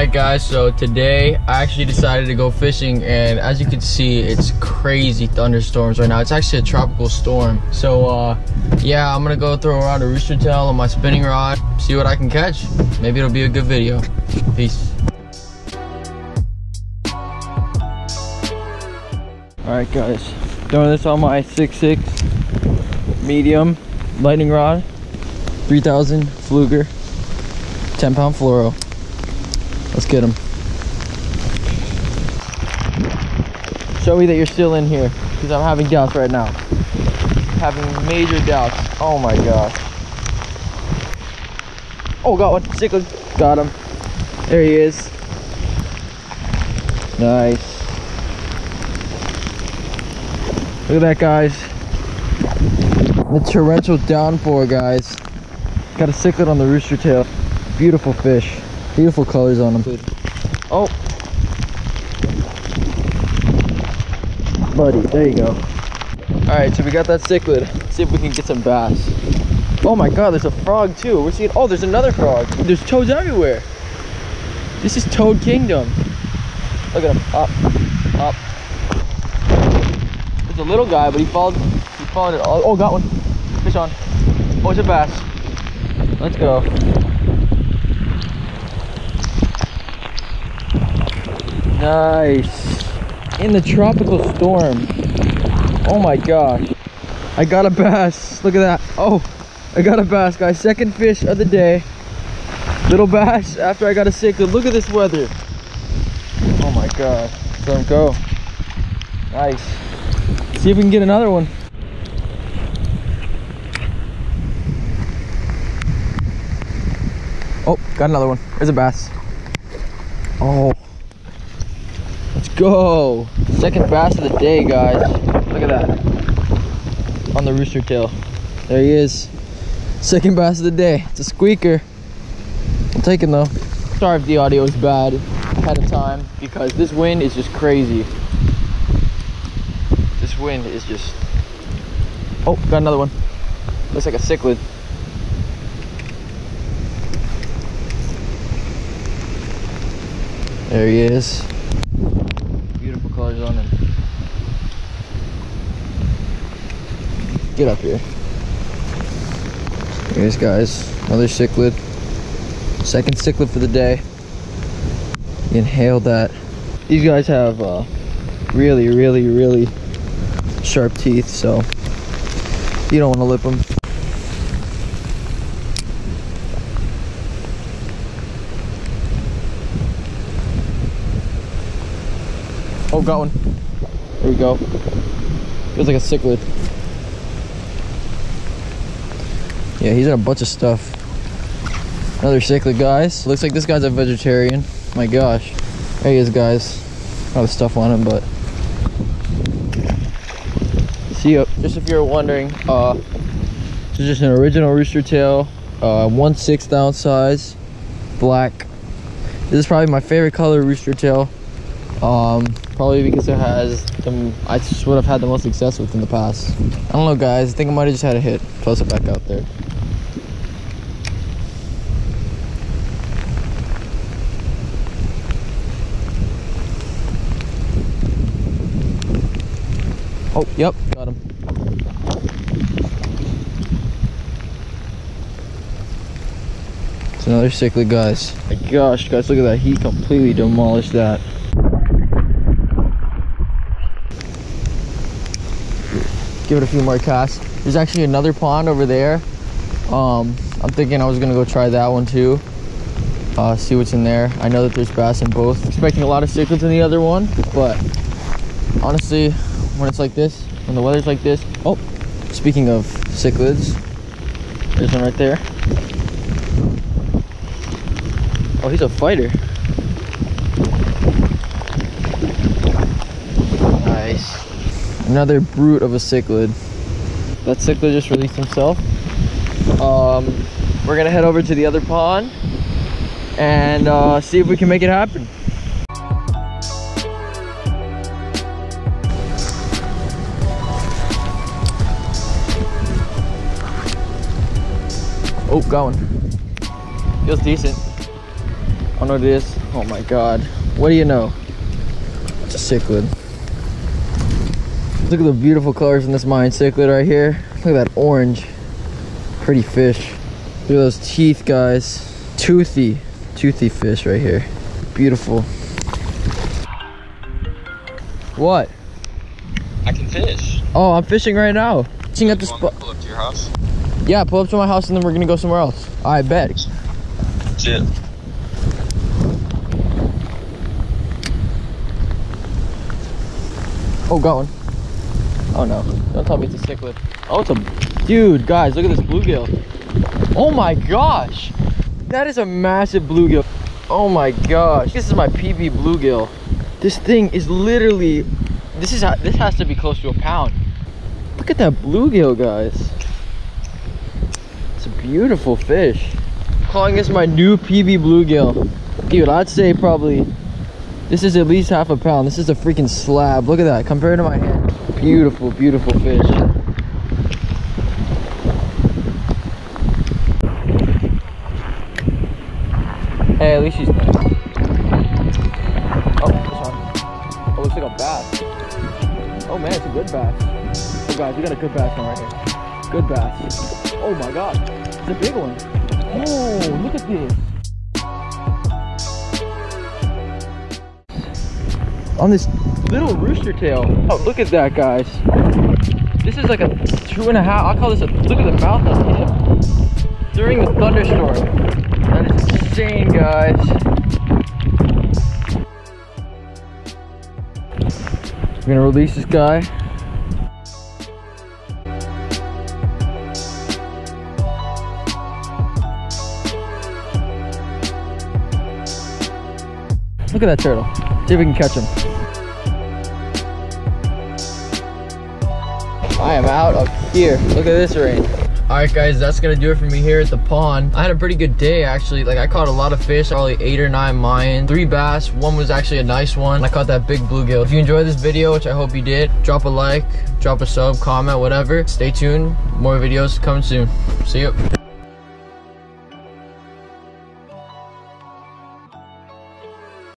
Alright guys, so today I actually decided to go fishing, and as you can see, it's crazy thunderstorms right now. It's actually a tropical storm. So yeah, I'm gonna go throw around a rooster tail on my spinning rod, see what I can catch. Maybe it'll be a good video. Peace. Alright guys, throwing this on my 6'6" medium lightning rod, 3000 Pflueger, 10-pound fluoro. Let's get him. Show me that you're still in here, because I'm having doubts right now. Having major doubts. Oh my gosh. Oh, got one. Cichlid. Got him. There he is. Nice. Look at that, guys. The torrential downpour, guys. Got a cichlid on the rooster tail. Beautiful fish. Beautiful colors on them. Oh, buddy, there you go. All right, so we got that cichlid. Let's see if we can get some bass. Oh my god, there's a frog too. We're seeing, oh, there's another frog. There's toads everywhere. This is Toad Kingdom. Look at him. Up, up. There's a little guy, but he followed it all. Oh, got one. Fish on. Oh, it's a bass. Let's go. Nice. In the tropical storm. Oh my gosh. I got a bass. Look at that. Oh, I got a bass, guys. Second fish of the day. Little bass after I got a cichlid. Look at this weather. Oh my god. Let him go. Nice. See if we can get another one. Oh, got another one. There's a bass. Oh. Let's go. Second bass of the day, guys. Look at that. On the rooster tail. There he is. Second bass of the day. It's a squeaker. I'll take him though. Sorry if the audio is bad ahead of time, because this wind is just crazy. This wind is just... Oh, got another one. Looks like a cichlid. There he is. Beautiful colors on him. Get up here. Here's, guys, another cichlid. Second cichlid for the day. You inhale that. These guys have really sharp teeth, so you don't want to lip them. Oh, got one. There we go. Feels like a cichlid. Yeah, he's in a bunch of stuff. Another cichlid, guys. Looks like this guy's a vegetarian. My gosh. There he is, guys. A lot of stuff on him, but... See ya. Just if you're wondering, this is just an original rooster tail. 1/6 ounce size. Black. This is probably my favorite color rooster tail. Probably because it has them, I just would have had the most success with in the past. I don't know, guys. I think I might have just had a hit. Toss it back out there. Oh, yep, got him. It's another cichlid, guys. My gosh, guys, look at that. He completely demolished that. Give it a few more casts. There's actually another pond over there. I'm thinking I was gonna go try that one too. See what's in there. I know that there's bass in both. Expecting a lot of cichlids in the other one, but honestly, when it's like this, when the weather's like this. Oh, speaking of cichlids, there's one right there. Oh, he's a fighter. Nice. Another brute of a cichlid. That cichlid just released himself. We're gonna head over to the other pond and see if we can make it happen. Oh, got one. Feels decent. I know what it is. Oh my god. What do you know? It's a cichlid. Look at the beautiful colors in this mine cichlid right here. Look at that orange. Pretty fish. Look at those teeth, guys. Toothy fish right here. Beautiful. What? I can fish. Oh, I'm fishing right now. Fishing at the spot. Pull up to your house? Yeah, pull up to my house and then we're gonna go somewhere else. I bet. Shit. Oh, got one. Oh no, don't tell me it's a cichlid. Oh, it's a, dude, guys, look at this bluegill. Oh my gosh, that is a massive bluegill. Oh my gosh, this is my PB bluegill. This thing is literally, this has to be close to a pound. Look at that bluegill, guys. It's a beautiful fish. I'm calling this my new PB bluegill. Dude, I'd say probably, this is at least half a pound. This is a freaking slab. Look at that, compared to my hand. Beautiful, beautiful fish. Hey, at least she's... Oh, this one. Oh, looks like a bass. Oh man, it's a good bass. Oh guys, we got a good bass one right here. Good bass. Oh my god, it's a big one. Oh, look at this. On this little rooster tail. Oh, look at that, guys. This is like a 2.5. I'll call this a, look at the mouth of him during the thunderstorm. That is insane, guys. We're gonna release this guy. Look at that turtle. See if we can catch him. I am out of here. Look at this rain. All right, guys, that's gonna do it for me here at the pond. I had a pretty good day, actually. Like, I caught a lot of fish, probably 8 or 9 Mayan, 3 bass. One was actually a nice one. I caught that big bluegill. If you enjoyed this video, which I hope you did, drop a like, drop a sub, comment, whatever. Stay tuned. More videos coming soon. See you.